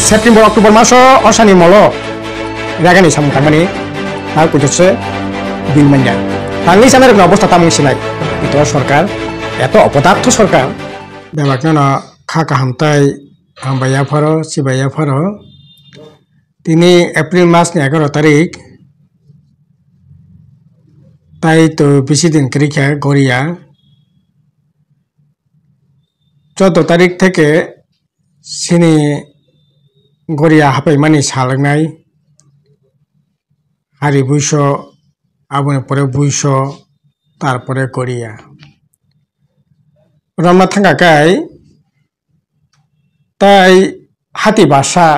September October maso osani molo ragani samung tangmani tak pujose bil manja tangi sana rek অবস্থা tamung sinai itu sorkar eto opadaর্থ সরকার বেবাকনা না খাকা হামতাই হামবায়া ফaro সিবায়া ফaro তিনি April মাস ni 11 তারিখ তাই তো বেশি দিন করিখা গড়িয়া 14 তারিখ থেকে সিনি গড়িয়া হাপাইমানি সালাংনাই হারি বুইশো আবনে পরে বুইশো তারপরে গড়িয়া রমনা থাকাকাই তাই হাতি বাসা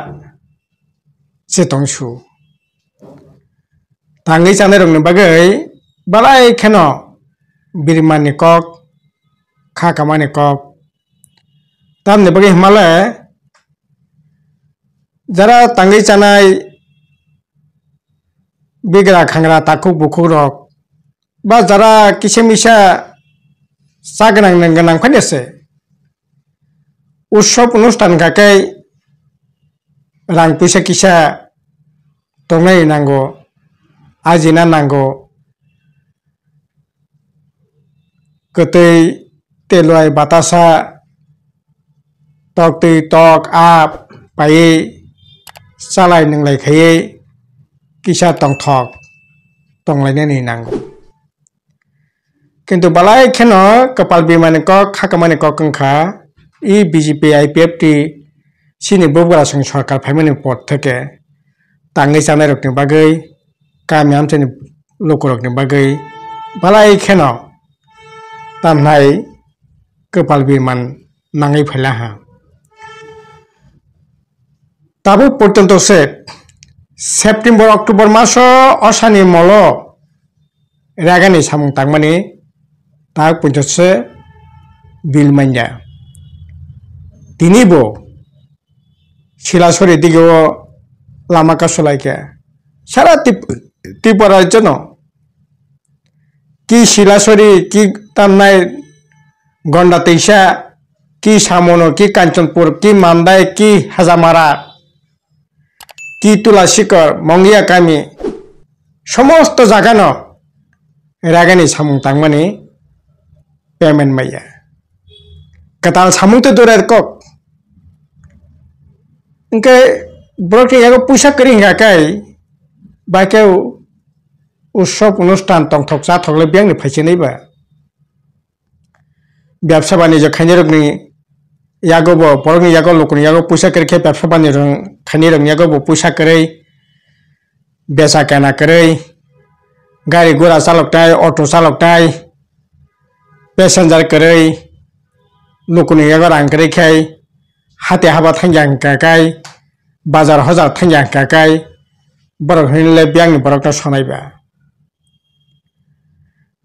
চেতংসু তাঙ্গি চানে রংনি বাগৈ বালাই খেন বিরমানি কক খাকামানি কক তামনি বাগৈ হিমালে যারা তাঙ্গি চানাই বিগ্রা খাংরা তাকুক বুকুক রক বা যারা কিসে মিশা চাগনাং নাং ফাইনেছে উৎসব অনুষ্ঠান কাকাই রাং পয়সা কিসা তংনাই নাঙ্গো আজিনা নাঙ্গো গতৈ তেলুয়াই বাতাসা টক তৈ টক আপ পাयै চালাই नंलायखायै किसा तंथक तंलायनानै नांगौ किन्तु बालाय खेन कपाल बिमानि कक खाकामानि कक ओंखा इ बीजेपी आईपीएफटी सिनि बबुरासं सरकार फाइमानि पद थेके तांगै जानाय रकनि बागै गामि आमसानि लोकरकनि बागै बालाय खेन तामनाय कपाल बिमान नाङै फैलाहा ताबो पर्यन्त से September October maso osani molo ragani samung tangmani tak pujose bil manja tinibo silasori digo lama kasulaike sara tipara jono ki silasori ki tamnai gonda teisa ki samono ki kanchanpur ki mandai ki hazamara কি তুলা শিকর মঙ্গিয়া কামি সমস্ত জাগানো রাগানি সামুং তাংমানি payment মাইয়া কাতাল সামুংতে দৌড়ের cock ইনকে ব্রকে ইয়াগো পয়সা করি হিঙ্গাকাই বাকেও উৎসব অনুষ্ঠান তংথক চা থকলে বিয়াংনি ফাইছে নাইবা ব্যবসা বাণিজ্য খাইনিরকনি यागोबो बरगनि यागो लोकनि यागो पैसा करके व्यवसा बानिज्य खानि रंग यागोबो पैसा करै बेसा केना करै गाड़ी घोड़ा चालकनाय ऑटो चालकनाय पैसेंजर करै लोकनि यागो रां करै खाय हाते हाबा थांजां काकाय बाजार हजार थांजां काकाय बरक हिनले बियांनि बरकना सनायबा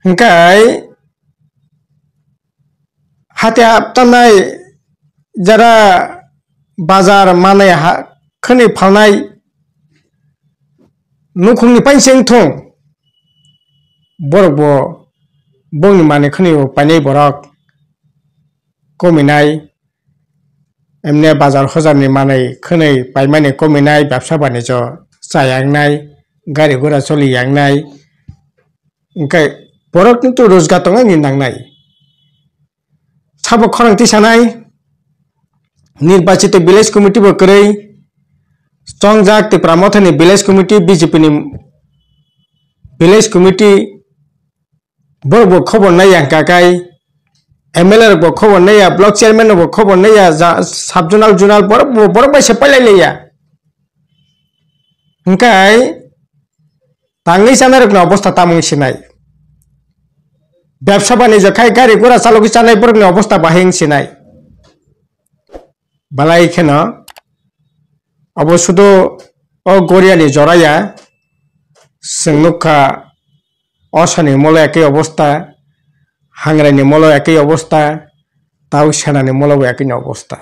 हंकाय हाते हाबतानाय যারা বাজার মানে খনি ফালনাই নুখুংনি পাইছেং থং বরক বংনি মানে খনি পাইনাই বরক কমিনাই এমনি বাজার হজারনি মানে খনি পাইমানি কমিনাই ব্যবসা বাণিজ্য চায়াংনাই গাড়ি ঘোড়া চলিয়াংনাই ओंखाय বরক কিন্তু রোজগার তংনাই নাংনাই সাবক খরংতি সানাই निर्वाचित विलेज कमिटी बकरै संजाक तिप्रामथनि विलेज कमिटी बीजेपी नि विलेज कमिटी बरबो खबर नाया काकाय एमएलए बो खबर नाया ब्लॉक चेयरमैन बो खबर नाया सब जोनाल जोनाल बरबो से पलायलाया ओंखाय तांगै जानाय रकनि अवस्था तामुं सिनाय व्यवसा बानिज्य खाय गाड़ी घोड़ा चालक जानाय बरगनि अवस्था बाहें सिनाय बालाई खेन अबसुद ओ गड़ियानि जराया संनुखा असानि मलो एकै अवस्था हांग्रानि मलो एकै अवस्था ताउ सेनानि मलो एकै अवस्था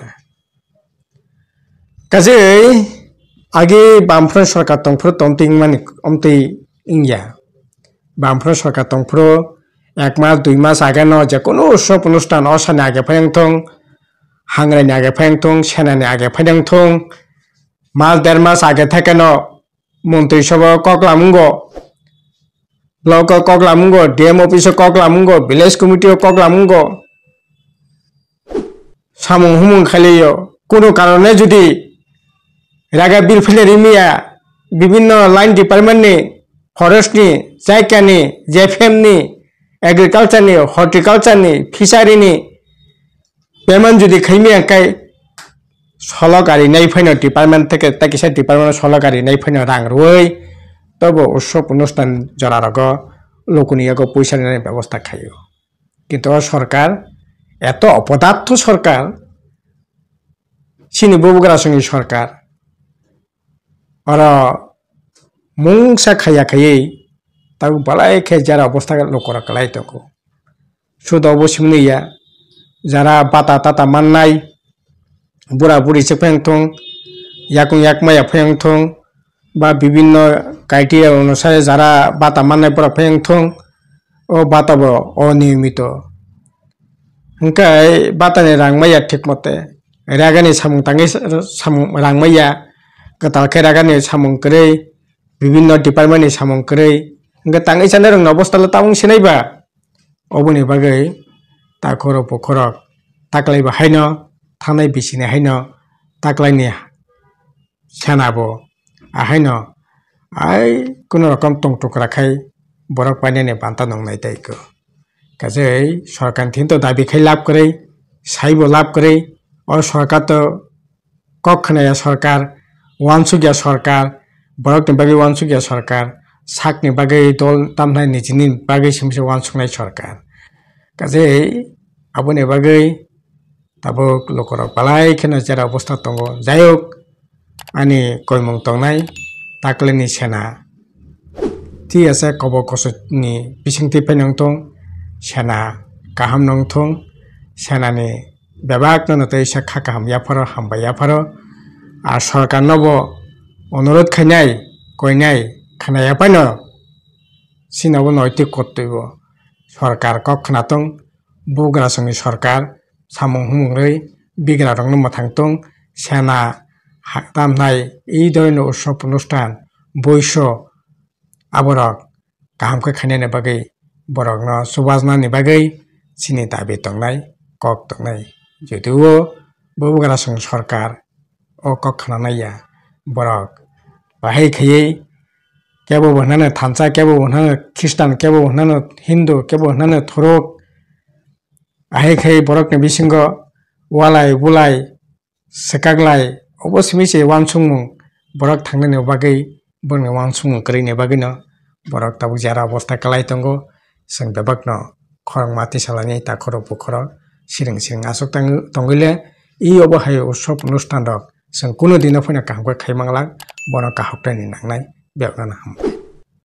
काजै आगे बामफ्र सरकार तंफ्र तंतिं मानि अमतै इंगिया बामफ्र सरकार तंफ्र एक मास 2 मास आगेनो जे कोनो उत्सव অনুষ্ঠান असानि आगे फायंथं हांग्रानि आगे फायंथं सेनानि आगे फायंथं মাস 1.5 মাস আগে থেকে ন মন্ত্রিসভা ককলামুঙ্গো ব্লক ককলামুঙ্গো ডিএম অফিসে ককলামুঙ্গো ভিলেজ কমিটিও ককলামুঙ্গো সামুং হুমুং খালিও কোনো কারণে যদি রাগা বিলফিলের ইমিয়া বিভিন্ন লাইন ডিপার্টমেন্টনি ফরেস্टनि जायगानि जेफएमनि एग्रिकालचारनि हर्टिकालचारनि फिसारिनि पेमेन्ट जुदि खैमियाखाय सरकारि नायफैनो डिपार्टमेंट থেকে ताकिसा डिपार्टमेंट सरकारि नायफैनो रां रुई तब उत्सव অনুষ্ঠান जरारग लोकनियागो पैसानि व्यवस्था खायो किन्तु सरकार एत अपदार्थ सरकार सिनि बबुग्रासंनि सरकार और मुंसा खाया खायै तब बलाय खे जरा अवस्था लोकरा कलाई तको सुदा बसिमनिया जरा बाता ताता माननाय बुरा बुरी से फेंगथं याकुं याकमाया फेंगथं बा विभिन्न क्राइटेरिया अनुसारे जरा बाता माननाय बुरा फेंगथं ओ बाताबो अनियमित हंकाय बातानि रांमाया ठीक मते रागानि सामुं तांगै सामुं रांमाया गतालखे रागानि सामुं करै विभिन्न डिपार्टमेंटनि सामुं करै हंका तांगै साने रंग अवस्था ताउं सिनायबा अबनि बागै ताखर पखर ताकलायबा हायनो थानाय बिसिने हायनो ताकलायनि सेनाबो आहायनो आय कुनु रकम टंटुकराखाय बरक पाइनाने बान्ता नंनाय ताइको काजै सरकार थिन तो दाबी खाय लाभ करै साइबो लाभ करै और सरकार तो कखनाया सरकार वानसुगिया सरकार बरकनि बागै वानसुगिया सरकार साकनि बागै दल तामनाय निजिनि बागै सिमसे वानसुगनाय सरकार काजै आबनि बागै तब लोकर बालाय खेना जरा अवस्था दङ जायक आनि कयमं तंनाय ताकलेनि सेना ती आसे कब कसनि बिसिंथि फैनांथं सेना गाहाम नंथं सेनानि बेबाक नतै साखा गाहाम याफार हामबायाफार आ सरकार नबो अनुरोध खायनाय कयनाय खानाया पाइनो सिनाबो नैतिक कर्तव्य सरकार कखनाथं बुग्रासंनि सरकार सामुं हुमुंरै बिग्रा रंनो माथांथं सेना दामनाय এই ধরনের উৎসব অনুষ্ঠান বৈশ্য আবরক গাহামকে খাইনাयनि बागै बरकनो सुबाजनानि बागै सिनि दाबि तंनाय कक तंनाय जुदिओ बबुग्रासं सरकार ओ कखनानाया बरक बाहाय खायै केबो बनानो थानसा केबो बनानो ख्रिस्टान केबो बनानो हिंदू केबो बनानो थरक आहाय खायै बरकनि बिसिंगो वालाय बुलाय सेकागलाय अबसिमिसे वानसुंमुं बरक थांनायनि बागै बरनो वानसुंमुं करैनि बागैनो बरक ताबु जरा अवस्था कलाय तंगो जों बेबाकनो खरं माति सालानि ताखर बुखर सिरिं सिरिं आसक तंगैले इ अबहाय उत्सव অনুষ্ঠাन रक जों कुनु दिना फैना काहमखौ खायमांला बरक काहकटानि नांनाय बेवनानो हामबाय।